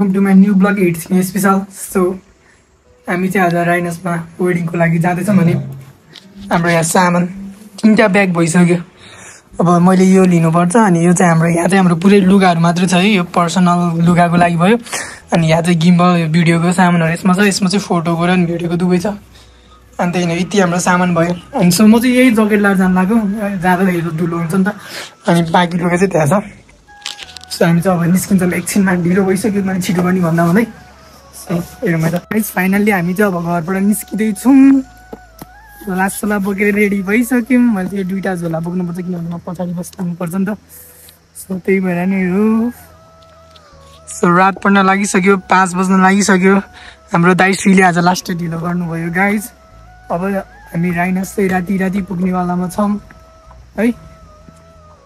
Welcome to my new vlog it's me special. So हामी चाहिँ आज राइनसमा वेडिङको लागि जाँदैछौँ भने हाम्रो यहाँ सामान 3टा ब्याग भइसक्यो। अब मैले यो लिनुपर्छ अनि यो चाहिँ यहाँ चाहिँ हाम्रो पुरै लुगाहरू मात्र छ है, यो पर्सनल लुगाको लागि भयो। अनि यहाँ चाहिँ गिम्बल भिडियोको सामानहरू यसमा छ, यसमा चाहिँ फोटोको र भिडियोको दुवै छ। अनि त्यही यति हाम्रो सामान भयो। अनि सो म चाहिँ यही जकेट लाएर जानु लाग्यो, जाँदाखेरि धुलो हुन्छ नि त। अनि बाँकी लुगा चाहिँ त्यहाँ छ। सो हामी चाहिँ अब निस्किन्छौँ, एकछिनमा ढिलो भइसक्यो मैले छिटो पनि भन्दा भन्दै। सो हेरौँ त गाइस, फाइनल्ली हामी चाहिँ अब घरबाट निस्किँदैछौँ। झोला सोला बोकेर रेडी भइसक्यौँ। मैले चाहिँ 2टा झोला बोक्नुपर्छ किनभने म पछाडि बस्नुपर्छ नि त। सो त्यही भएर नै हो। सो रात पर्न लागिसक्यो, 5 बज्न लागिसक्यो। हाम्रो दाइश्रीले आज लास्ट ढिलो गर्नुभयो गाइज। अब हामी राइनस चाहिँ राति पुग्नेवालामा छौँ है,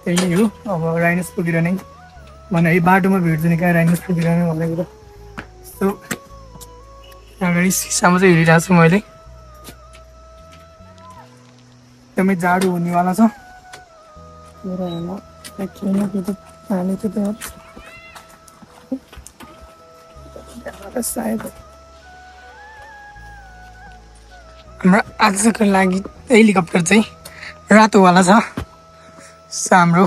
त्यही नै हो। अब राइनस पुगेर नै भने है बाटोमा भेट्छु नि कहाँ राइनस पुगेर नै भनेको त। सो अगाडि सिसामा चाहिँ हेरिरहेको छु मैले, एकदमै जाडो हुनेवाला छ। सायद हाम्रो आजको लागि हेलिकप्टर चाहिँ रातोवाला छ। हाम्रो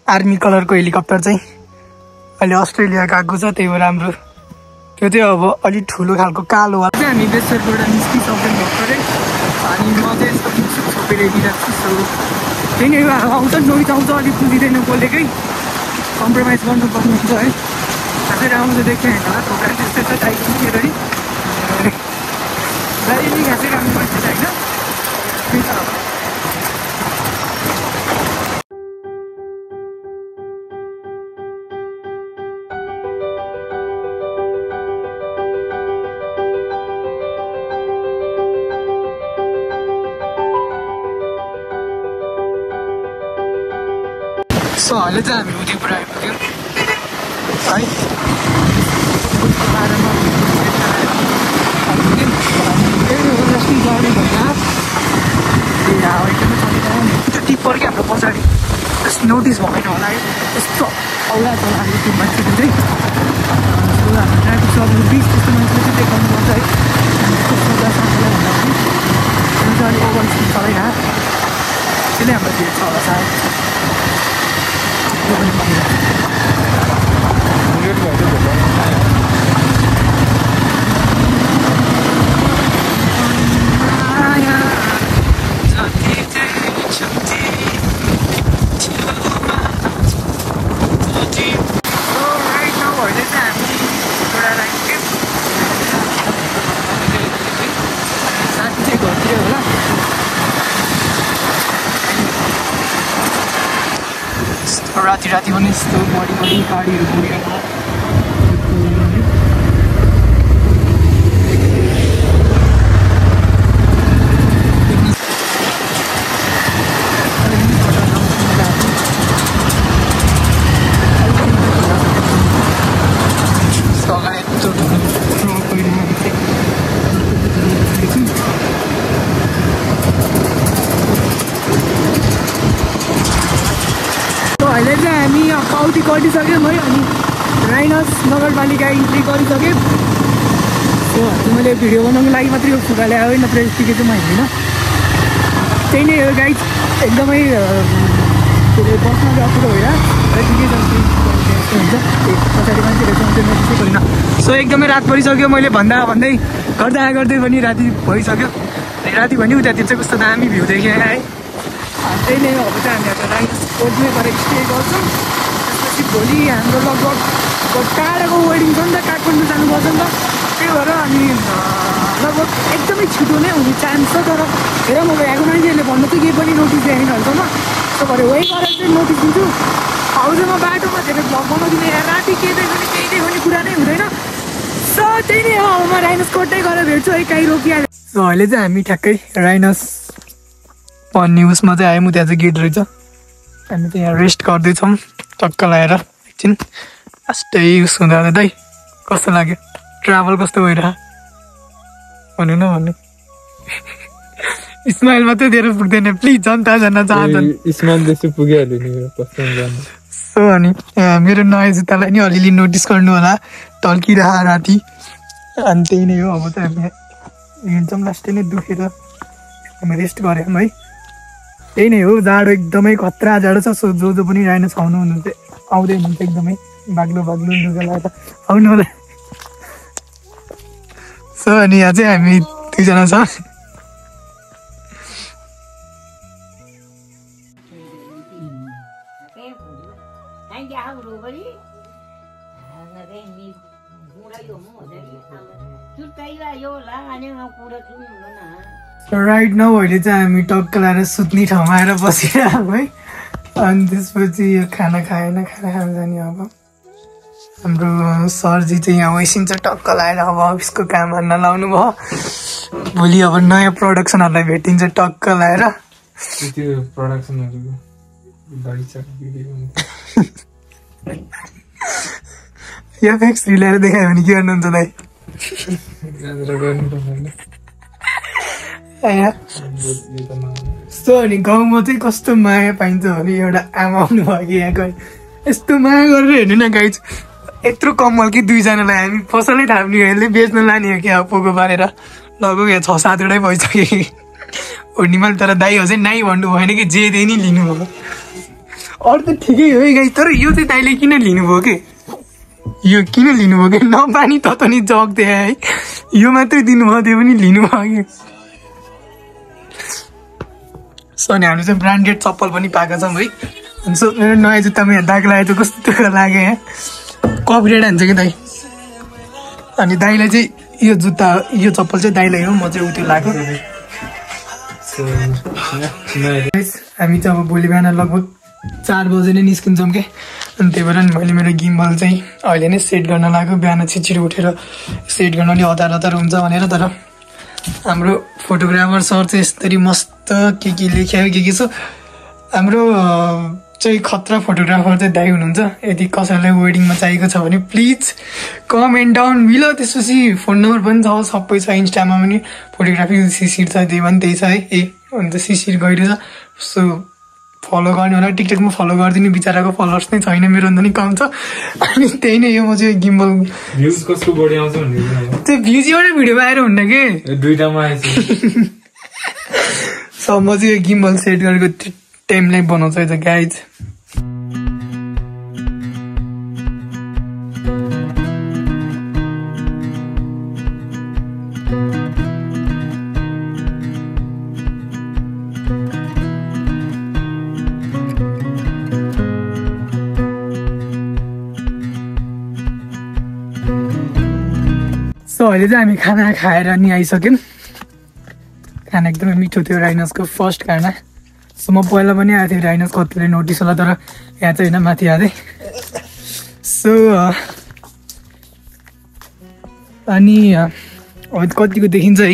आर्मी कलरको हेलिकप्टर चाहिँ अहिले अस्ट्रेलिया गएको छ, त्यही भएर हाम्रो त्यो चाहिँ अब अलिक ठुलो खालको कालोवाला चाहिँ हामी बेसरबाट निस्किसक्यौँ भर्खरै। अनि म चाहिँ छोपेर दिइरहेको छु। त्यही नै आउँछ नोइज आउँछ, अलिक बुझिँदैन बोलेकै, कम्प्रोमाइज गर्नुपर्ने हुन्छ है। आफै आउँछ देख्यो होइन होला, थोक्रा त्यस्तै छ टाइप पुगेर नि गाडी घाँसे काम गर्छ होइन, त्यही छ। सो अहिले चाहिँ हामी उदयपुर आइपुग्यौँ है। टिप्पर क्या हाम्रो पछाडि नोटिस भएन होला है, यस्तो औला छ हाम्रो त्यो मान्छेको चाहिँ। हाम्रो ट्राफिक सर्कल 20 जस्तो मान्छेले चाहिँ देखाउनु पर्छ है। साथीलाई भन्दा पनि अलिक ओभर स्पिड चलाइ त्यसले हाम्रो भिड छ होला सायद। राति पनि यस्तो बढी गाडीहरू पुगेर अहिले चाहिँ हामी पाउटी गरिसक्यौँ है। अनि राइनस नगरपालिका इन्ट्री गरिसक्यौँ। सो मैले भिडियो बनाउनुको लागि मात्रै यो फुगा ल्यायो है, नत्र यतिकै चाहिँ म हिँड्दिनँ। त्यही नै हो गाइज, एकदमै बस्न अप्ठ्यारो भएर ठिकै छ हुन्छ पछाडि मान्छेहरू नोटिसै गरिनँ। सो एकदमै रात परिसक्यो, मैले भन्दै गर्दै पनि राति भइसक्यो। राति भने उतातिर चाहिँ कस्तो दामी भ्यू देखेँ है। त्यही नै अब चाहिँ हामी अब राइनस कोटमै गएर स्टे गर्छौँ। त्यसपछि भोलि हाम्रो लगभग टाढाको वेडिङ छ नि त, काठमाडौँ जानुपर्छ नि त। त्यही भएर हामी लगभग एकदमै छिटो नै हुने चान्स छ। तर हेर म यहाँको मान्छेहरूले भन्नु चाहिँ केही पनि नोटिस दिएन अहिलेसम्म। त्यो भएर वेट गरेर चाहिँ नोटिस दिन्छु। अब चाहिँ म बाटोमा धेरै भ्लग बनाउँदिनँ, यहाँ राति केही देख्ने कुरा नै हुँदैन। सो त्यही नै हो, अब म राइनस कोटै गएर भेट्छु है, कहीँ रोकिहाल्यो। सो अहिले चाहिँ हामी ठ्याक्कै राइनस भन्ने उसमा चाहिँ आयौँ, त्यहाँ चाहिँ गेट रहेछ। हामी चाहिँ यहाँ रेस्ट गर्दैछौँ टक्क लगाएर एकछिन। लास्टै उस हुँदा दाइ कस्तो लाग्यो, ट्राभल कस्तो भइरह भन्नु न भन्नु। स्माइल मात्रै दिएर पुग्दैन प्लिज, जनता जान्न चाहन्छन्। स्माइल जस्तो पुगिहाल्यो नि मेरो कस्तो जानु। सो अनि मेरो नयाँ जुत्तालाई नि अलिअलि नोटिस गर्नु होला टल्किरह राति अनि त्यही नै हो अब त हामी हिँड्छौँ लास्टै नै दुखेर हामी रेस्ट गऱ्यौँ है त्यही नै हो जाडो एकदमै खतरा जाडो छ सो जो पनि राइनोस आउनु हुनुहुन्छ आउँदै हुनुहुन्छ एकदमै बाग्लो लुगा लगाएर आउनु होला सो अनि यहाँ चाहिँ हामी 2 जना छ राइट नाउ अहिले चाहिँ हामी टक्क लगाएर सुत्ने ठाउँमा आएर बसिरहेको है अनि त्यसपछि यो खाना खाएन खाना खान जाने अब हाम्रो सरजी चाहिँ यहाँ वैसिन्छ टक्क लगाएर अब अफिसको कामहरू नलाउनु भयो भोलि अब नयाँ प्रोडक्सनहरूलाई भेटिन्छ टक्क लगाएर यो फेक्स ल्याएर देखायो भने के गर्नुहुन्छ दाइ यस्तो अनि गाउँमा चाहिँ कस्तो माया पाइन्छ भने एउटा आमा आउनु भयो कि यहाँ यस्तो माया गरेर हेर्नु न गाई यत्रो कम्मल कि 2 जनालाई हामी पसलै थाप्ने यसले बेच्न लाने हो क्या पोको पारेर लगभग यहाँ 6-7 वटै भइसक्यो कि ओर्नी मैले तर दाइ अझै नाइ भन्नु भएन कि जे दे नि लिनुभयो अरू त ठिकै हो है गाई तर यो चाहिँ दाइले किन लिनुभयो कि यो किन लिनुभयो कि नपानी त नि जग्दै है यो मात्रै दिनुभयो त्यो पनि लिनुभयो कि सो अनि हामीले चाहिँ ब्रान्डेड चप्पल पनि पाएका छौँ है अनि सो मेरो नयाँ जुत्तामा यहाँ दाग लागेको थियो कस्तो लाग्यो यहाँ कपरेट हान्छ कि दाइ अनि दाइलाई चाहिँ यो जुत्ता यो चप्पल चाहिँ दाइलाई हो म चाहिँ उत्यो लाग्यो हामी चाहिँ अब भोलि बिहान लगभग 4 बजे नै निस्किन्छौँ क्या अनि त्यही भएर मैले मेरो गिम्बल चाहिँ अहिले नै सेट गर्न लाग्यो बिहान छिटो उठेर सेट गर्न अलि हतार हुन्छ भनेर तर हाम्रो फोटोग्राफर सर चाहिँ यसरी मस्त के लेख्यो के छ हाम्रो चाहिँ खतरा फोटोग्राफर चाहिँ दाइ हुनुहुन्छ यदि कसैलाई वेडिङमा चाहिएको छ भने प्लिज कमेन्ट डाउन बिलो त्यसपछि फोन नम्बर पनि छ सबै छ इन्स्टामा पनि फोटोग्राफी सिसिर छ त्यही पनि त्यही छ है ए अन्त सिसिर गइरहेछ सो फलो गर्ने होला टिकटकमा फलो गरिदिनु बिचराको फलोवर्स नै छैन मेरो भन्दा नि कम छ अनि त्यही नै हो म चाहिँ गिम्बल भ्युज कसको बढी आउँछ भन्ने त्यो भ्युज एउटै भिडियोमा आएर हुन्न के दुईटामा आएछ सो म चाहिँ यो गिम्बल सेट गरेको टाइमलाई बनाउँछ है त गाइज सो अहिले चाहिँ हामी खाना खाएर नि आइसक्यौँ खाना एकदमै मिठो थियो राइनसको फर्स्ट खाना सो म पहिला पनि आएको थिएँ राइनस कतिले नोटिस होला तर यहाँ चाहिँ होइन माथि आएँ सो अनि कतिको देखिन्छ है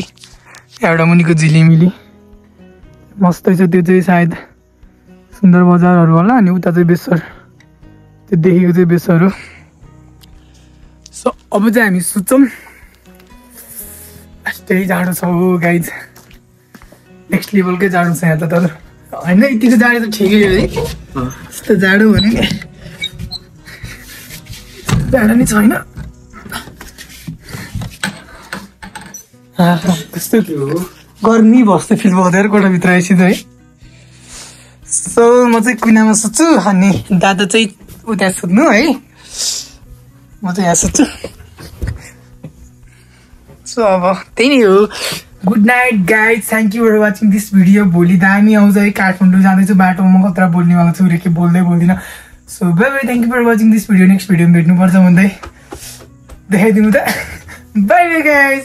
एउटा मुनिको झिलिमिली मस्तै छ त्यो चाहिँ सायद सुन्दर बजारहरू होला अनि उता चाहिँ बेसर त्यो देखेको चाहिँ बेसर हो सो अब चाहिँ हामी सुत्छौँ त्यही जाडो छ हो गाइज नेक्स्ट लेभलकै जाडो छ यहाँ त तर होइन यतिको जाडो त ठिकै हो है यस्तो जाडो भने जाडो नै छैन कस्तो गर्मी बस्दै फिल भयो कोठाभित्र आइसिँदा है सो म चाहिँ कुनामा सुत्छु अनि दादा चाहिँ उता सुत्नु है म चाहिँ यहाँ सुत्छु सो अब त्यही नै हो good night guys thank you for watching this video भोलि दामी आउँछ है काठमाडौँ जाँदैछु बाटोमा म खतरा बोल्नेवाला छु के बोल्दै बोल्दिनँ so bye bye thank you for watching this video next भिडियोमा भेट्नुपर्छ भन्दै देखाइदिनु त बाई बाई गाइज